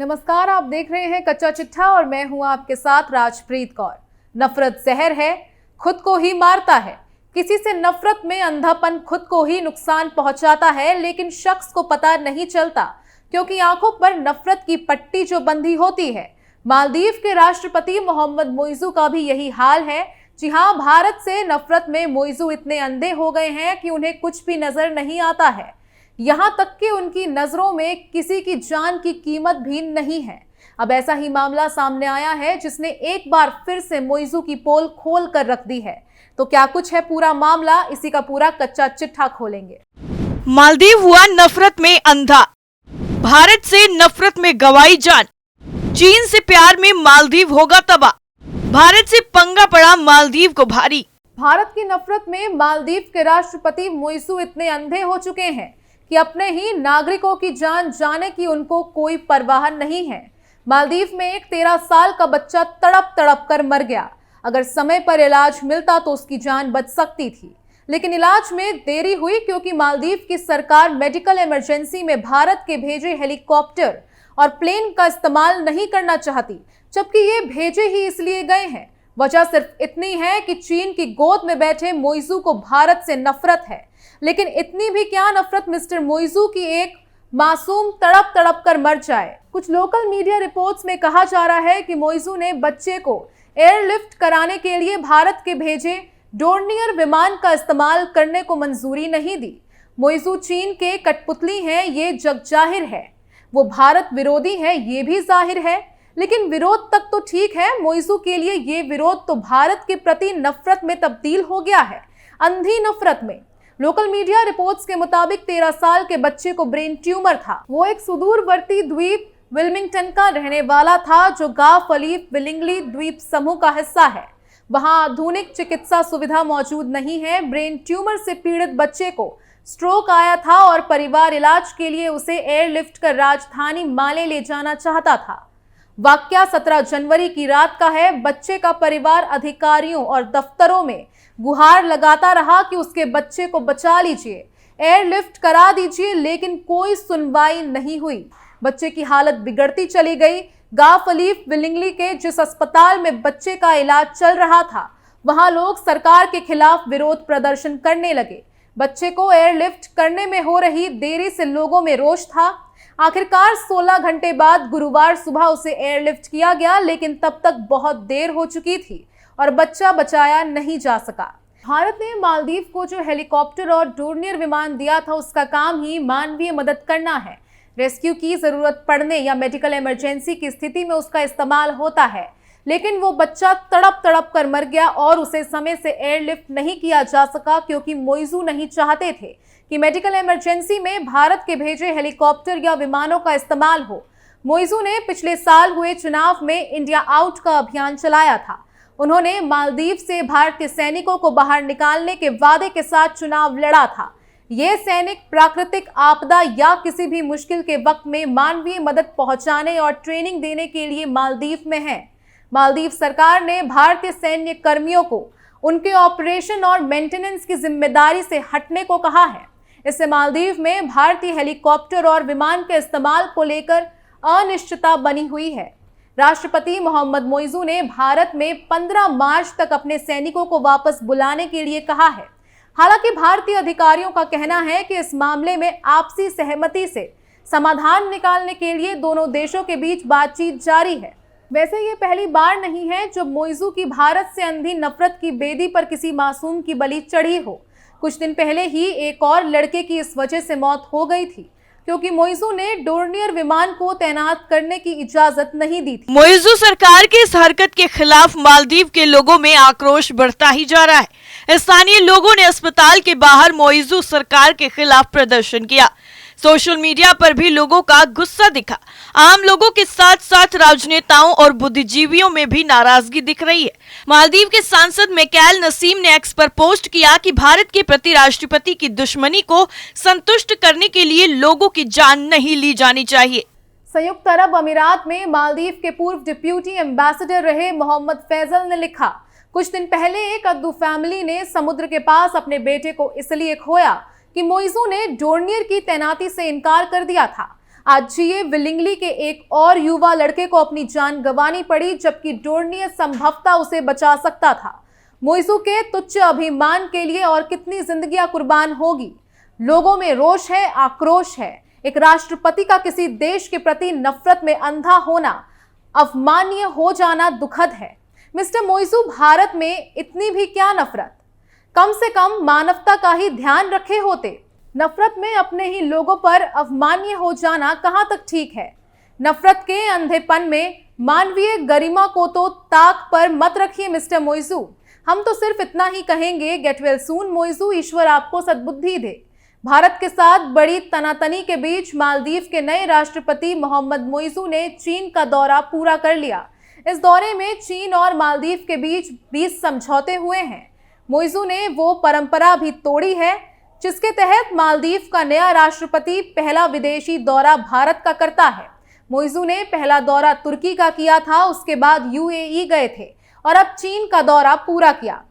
नमस्कार, आप देख रहे हैं कच्चा चिट्ठा और मैं हूं आपके साथ राजप्रीत कौर। नफरत जहर है, खुद को ही मारता है। किसी से नफरत में अंधापन खुद को ही नुकसान पहुंचाता है, लेकिन शख्स को पता नहीं चलता क्योंकि आंखों पर नफरत की पट्टी जो बंधी होती है। मालदीव के राष्ट्रपति मोहम्मद मोइजू का भी यही हाल है। जी हाँ, भारत से नफरत में मोइजू इतने अंधे हो गए हैं कि उन्हें कुछ भी नजर नहीं आता है। यहाँ तक कि उनकी नजरों में किसी की जान की कीमत भी नहीं है। अब ऐसा ही मामला सामने आया है जिसने एक बार फिर से मोइजू की पोल खोल कर रख दी है। तो क्या कुछ है पूरा मामला, इसी का पूरा कच्चा चिट्ठा खोलेंगे। मालदीव हुआ नफरत में अंधा, भारत से नफरत में गंवाई जान। चीन से प्यार में मालदीव होगा तबाह, भारत से पंगा पड़ा मालदीव को भारी। भारत की नफरत में मालदीव के राष्ट्रपति मोइजू इतने अंधे हो चुके हैं कि अपने ही नागरिकों की जान जाने की उनको कोई परवाह नहीं है। मालदीव में एक 13 साल का बच्चा तड़प तड़प कर मर गया। अगर समय पर इलाज मिलता तो उसकी जान बच सकती थी, लेकिन इलाज में देरी हुई क्योंकि मालदीव की सरकार मेडिकल इमरजेंसी में भारत के भेजे हेलीकॉप्टर और प्लेन का इस्तेमाल नहीं करना चाहती, जबकि ये भेजे ही इसलिए गए हैं। वजह सिर्फ इतनी है कि चीन की गोद में बैठे मोइजू को भारत से नफरत है। लेकिन इतनी भी क्या नफरत मिस्टर मोइजू की एक मासूम तड़प तड़प कर मर जाए। कुछ लोकल मीडिया रिपोर्ट्स में कहा जा रहा है कि मोइजू ने बच्चे को एयरलिफ्ट कराने के लिए भारत के भेजे डोर्नियर विमान का इस्तेमाल करने को मंजूरी नहीं दी। मोइजू चीन के कठपुतली हैं, ये जग जाहिर है। वो भारत विरोधी है, ये भी जाहिर है। लेकिन विरोध तक तो ठीक है, मोइजू के लिए ये विरोध तो भारत के प्रति नफरत में तब्दील हो गया है, अंधी नफरत में। लोकल मीडिया रिपोर्ट्स के मुताबिक 13 साल के बच्चे को ब्रेन ट्यूमर था। वो एक सुदूरवर्ती द्वीप विल्मिंगटन का रहने वाला था, जो गांव फलीफ विलिंगली द्वीप समूह का हिस्सा है। वहां आधुनिक चिकित्सा सुविधा मौजूद नहीं है। ब्रेन ट्यूमर से पीड़ित बच्चे को स्ट्रोक आया था और परिवार इलाज के लिए उसे एयरलिफ्ट कर राजधानी माले ले जाना चाहता था। वाकया 17 जनवरी की रात का है। बच्चे का परिवार अधिकारियों और दफ्तरों में गुहार लगाता रहा कि उसके बच्चे को बचा लीजिए, एयरलिफ्ट करा दीजिए, लेकिन कोई सुनवाई नहीं हुई। बच्चे की हालत बिगड़ती चली गई। गांव फलीफ विलिंगली के जिस अस्पताल में बच्चे का इलाज चल रहा था, वहां लोग सरकार के खिलाफ विरोध प्रदर्शन करने लगे। बच्चे को एयरलिफ्ट करने में हो रही देरी से लोगों में रोष था। आखिरकार 16 घंटे बाद गुरुवार सुबह उसे एयरलिफ्ट किया गया, लेकिन तब तक बहुत देर हो चुकी थी और बच्चा बचाया नहीं जा सका। भारत ने मालदीव को जो हेलीकॉप्टर और डोर्नियर विमान दिया था, उसका काम ही मानवीय मदद करना है। रेस्क्यू की जरूरत पड़ने या मेडिकल इमरजेंसी की स्थिति में उसका इस्तेमाल होता है। लेकिन वो बच्चा तड़प तड़प कर मर गया और उसे समय से एयरलिफ्ट नहीं किया जा सका क्योंकि मोइजू नहीं चाहते थे कि मेडिकल इमरजेंसी में भारत के भेजे हेलीकॉप्टर या विमानों का इस्तेमाल हो। मोइजू ने पिछले साल हुए चुनाव में इंडिया आउट का अभियान चलाया था। उन्होंने मालदीव से भारतीय सैनिकों को बाहर निकालने के वादे के साथ चुनाव लड़ा था। ये सैनिक प्राकृतिक आपदा या किसी भी मुश्किल के वक्त में मानवीय मदद पहुंचाने और ट्रेनिंग देने के लिए मालदीव में हैं। मालदीव सरकार ने भारतीय सैन्य कर्मियों को उनके ऑपरेशन और मेंटेनेंस की जिम्मेदारी से हटने को कहा है। इससे मालदीव में भारतीय हेलीकॉप्टर और विमान के इस्तेमाल को लेकर अनिश्चितता बनी हुई है। राष्ट्रपति मोहम्मद मोइजू ने भारत में 15 मार्च तक अपने सैनिकों को वापस बुलाने के लिए कहा है। हालांकि भारतीय अधिकारियों का कहना है कि इस मामले में आपसी सहमति से समाधान निकालने के लिए दोनों देशों के बीच बातचीत जारी है। वैसे ये पहली बार नहीं है जब मोइजू की भारत से अंधी नफरत की बेदी पर किसी मासूम की बलि चढ़ी हो। कुछ दिन पहले ही एक और लड़के की इस वजह से मौत हो गई थी क्योंकि मोइजू ने डोर्नियर विमान को तैनात करने की इजाजत नहीं दी थी। मोइजू सरकार की इस हरकत के खिलाफ मालदीव के लोगों में आक्रोश बढ़ता ही जा रहा है। स्थानीय लोगों ने अस्पताल के बाहर मोइजू सरकार के खिलाफ प्रदर्शन किया। सोशल मीडिया पर भी लोगों का गुस्सा दिखा। आम लोगों के साथ साथ राजनेताओं और बुद्धिजीवियों में भी नाराजगी दिख रही है। मालदीव के सांसद मिकाएल नसीम ने एक्स पर पोस्ट किया कि भारत के प्रति राष्ट्रपति की दुश्मनी को संतुष्ट करने के लिए लोगों की जान नहीं ली जानी चाहिए। संयुक्त अरब अमीरात में मालदीव के पूर्व डिप्यूटी एम्बेसडर रहे मोहम्मद फैजल ने लिखा, कुछ दिन पहले एक अद्दू फैमिली ने समुद्र के पास अपने बेटे को इसलिए खोया कि मोइजू ने डोर्नियर की तैनाती से इनकार कर दिया था। आज जीए विलिंगली के एक और युवा लड़के को अपनी जान गंवानी पड़ी, जबकि डोरनियर संभवतः उसे बचा सकता था। मोइजू के तुच्छ अभिमान के लिए और कितनी जिंदगियां कुर्बान होगी। लोगों में रोष है, आक्रोश है। एक राष्ट्रपति का किसी देश के प्रति नफरत में अंधा होना, अवमाननीय हो जाना दुखद है। मिस्टर मोइजू, भारत में इतनी भी क्या नफरत, कम से कम मानवता का ही ध्यान रखे होते। नफरत में अपने ही लोगों पर अवमाननीय हो जाना कहां तक ठीक है। नफरत के अंधेपन में मानवीय गरिमा को तो ताक पर मत रखिए मिस्टर मोइजू। हम तो सिर्फ इतना ही कहेंगे, गेट वेल सून मोइजू, ईश्वर आपको सद्बुद्धि दे। भारत के साथ बड़ी तनातनी के बीच मालदीव के नए राष्ट्रपति मोहम्मद मोइजू ने चीन का दौरा पूरा कर लिया। इस दौरे में चीन और मालदीव के बीच 20 समझौते हुए हैं। मोइजू ने वो परंपरा भी तोड़ी है जिसके तहत मालदीव का नया राष्ट्रपति पहला विदेशी दौरा भारत का करता है। मोइजू ने पहला दौरा तुर्की का किया था, उसके बाद यूएई गए थे और अब चीन का दौरा पूरा किया।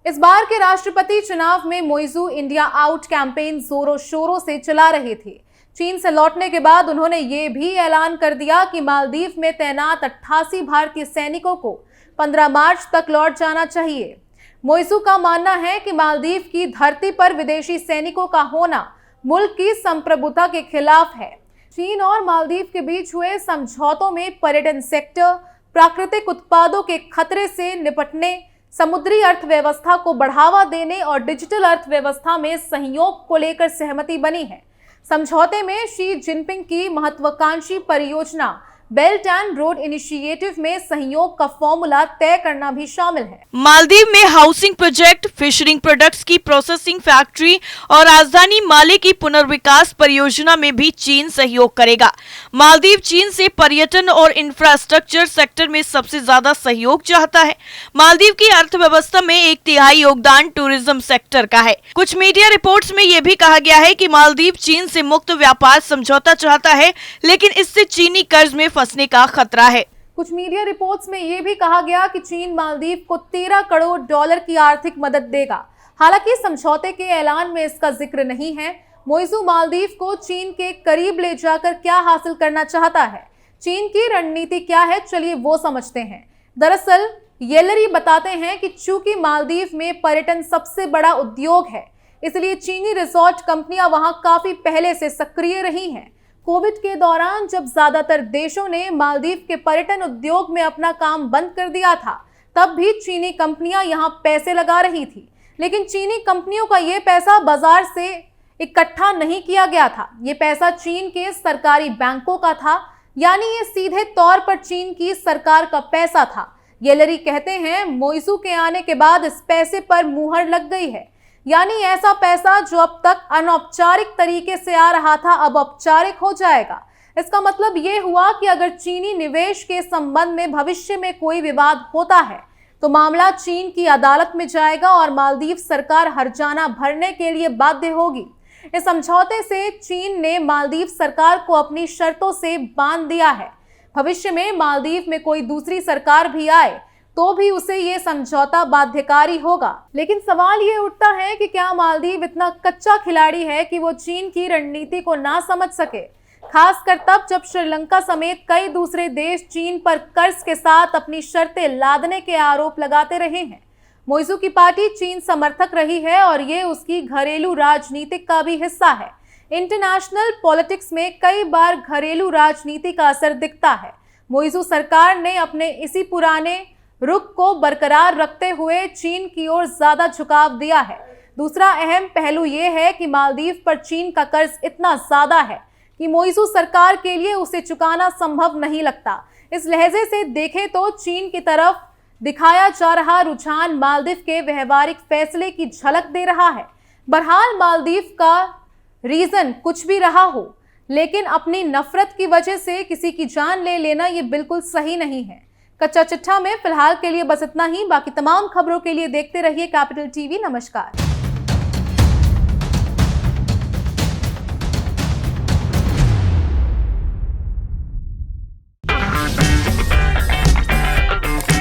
इस बार के राष्ट्रपति चुनाव में मोइजू इंडिया आउट कैंपेन जोरों शोरों से चला रहे थे। चीन से लौटने के बाद उन्होंने ये भी ऐलान कर दिया कि मालदीव में तैनात 88 भारतीय सैनिकों को 15 मार्च तक लौट जाना चाहिए। मोइजू का मानना है कि मालदीव की धरती पर विदेशी सैनिकों का होना मुल्क की संप्रभुता के खिलाफ है। चीन और मालदीव के बीच हुए समझौतों में पर्यटन सेक्टर, प्राकृतिक उत्पादों के खतरे से निपटने, समुद्री अर्थव्यवस्था को बढ़ावा देने और डिजिटल अर्थव्यवस्था में सहयोग को लेकर सहमति बनी है। समझौते में शी जिनपिंग की महत्वाकांक्षी परियोजना बेल्ट एंड रोड इनिशिएटिव में सहयोग का फॉर्मूला तय करना भी शामिल है। मालदीव में हाउसिंग प्रोजेक्ट, फिशरिंग प्रोडक्ट्स की प्रोसेसिंग फैक्ट्री और राजधानी माले की पुनर्विकास परियोजना में भी चीन सहयोग करेगा। मालदीव चीन से पर्यटन और इंफ्रास्ट्रक्चर सेक्टर में सबसे ज्यादा सहयोग चाहता है। मालदीव की अर्थव्यवस्था में 1/3 योगदान टूरिज्म सेक्टर का है। कुछ मीडिया रिपोर्ट्स में यह भी कहा गया है कि मालदीव चीन से मुक्त व्यापार समझौता चाहता है, लेकिन इससे चीनी कर्ज में फंसने का खतरा है। कुछ मीडिया रिपोर्ट्स में यह भी कहा गया कि चीन मालदीव को $13 करोड़ की आर्थिक मदद देगा। हालांकि समझौते के ऐलान में इसका जिक्र नहीं है। मोइजू मालदीव को चीन के करीब ले जाकर क्या हासिल करना चाहता है, चीन की रणनीति क्या है, चलिए वो समझते हैं। दरअसल येलरी बताते हैं कि चूंकि मालदीव में पर्यटन सबसे बड़ा उद्योग है, इसलिए चीनी रिसोर्ट कंपनियां वहां काफी पहले से सक्रिय रही हैं। कोविड के दौरान जब ज्यादातर देशों ने मालदीव के पर्यटन उद्योग में अपना काम बंद कर दिया था, तब भी चीनी कंपनियां यहां पैसे लगा रही थी। लेकिन चीनी कंपनियों का ये पैसा बाजार से इकट्ठा नहीं किया गया था। ये पैसा चीन के सरकारी बैंकों का था, यानी ये सीधे तौर पर चीन की सरकार का पैसा था। येलरी कहते हैं, मोइजू के आने के बाद इस पैसे पर मुहर लग गई है, यानी ऐसा पैसा जो अब तक अनौपचारिक तरीके से आ रहा था अब औपचारिक हो जाएगा। इसका मतलब ये हुआ कि अगर चीनी निवेश के संबंध में भविष्य में कोई विवाद होता है तो मामला चीन की अदालत में जाएगा और मालदीव सरकार हर्जाना भरने के लिए बाध्य होगी। इस समझौते से चीन ने मालदीव सरकार को अपनी शर्तों से बांध दिया है। भविष्य में मालदीव में कोई दूसरी सरकार भी आए तो भी उसे ये समझौता बाध्यकारी होगा। लेकिन सवाल ये उठता है कि क्या मालदीव इतना कच्चा खिलाड़ी है कि वो चीन की रणनीति को ना समझ सके, खासकर तब जब श्रीलंका समेत कई दूसरे देश चीन पर कर्ज के साथ अपनी शर्तें लादने के आरोप लगाते रहे हैं। मोइजू की पार्टी चीन समर्थक रही है और ये उसकी घरेलू राजनीति का भी हिस्सा है। इंटरनेशनल पॉलिटिक्स में कई बार घरेलू राजनीति का असर दिखता है। मोइजू सरकार ने अपने इसी पुराने रुख को बरकरार रखते हुए चीन की ओर ज्यादा झुकाव दिया है। दूसरा अहम पहलू यह है कि मालदीव पर चीन का कर्ज इतना ज्यादा है कि मोइजू सरकार के लिए उसे चुकाना संभव नहीं लगता। इस लहजे से देखें तो चीन की तरफ दिखाया जा रहा रुझान मालदीव के व्यवहारिक फैसले की झलक दे रहा है। बहरहाल मालदीव का रीजन कुछ भी रहा हो, लेकिन अपनी नफरत की वजह से किसी की जान ले लेना ये बिल्कुल सही नहीं है। कच्चा चिट्ठा में फिलहाल के लिए बस इतना ही। बाकी तमाम खबरों के लिए देखते रहिए कैपिटल टीवी। नमस्कार।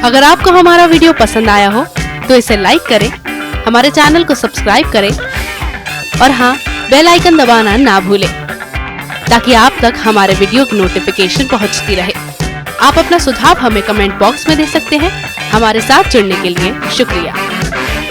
अगर आपको हमारा वीडियो पसंद आया हो तो इसे लाइक करें, हमारे चैनल को सब्सक्राइब करें और हाँ, बेल आइकन दबाना ना भूलें। ताकि आप तक हमारे वीडियो की नोटिफिकेशन पहुंचती रहे। आप अपना सुझाव हमें कमेंट बॉक्स में दे सकते हैं। हमारे साथ जुड़ने के लिए शुक्रिया।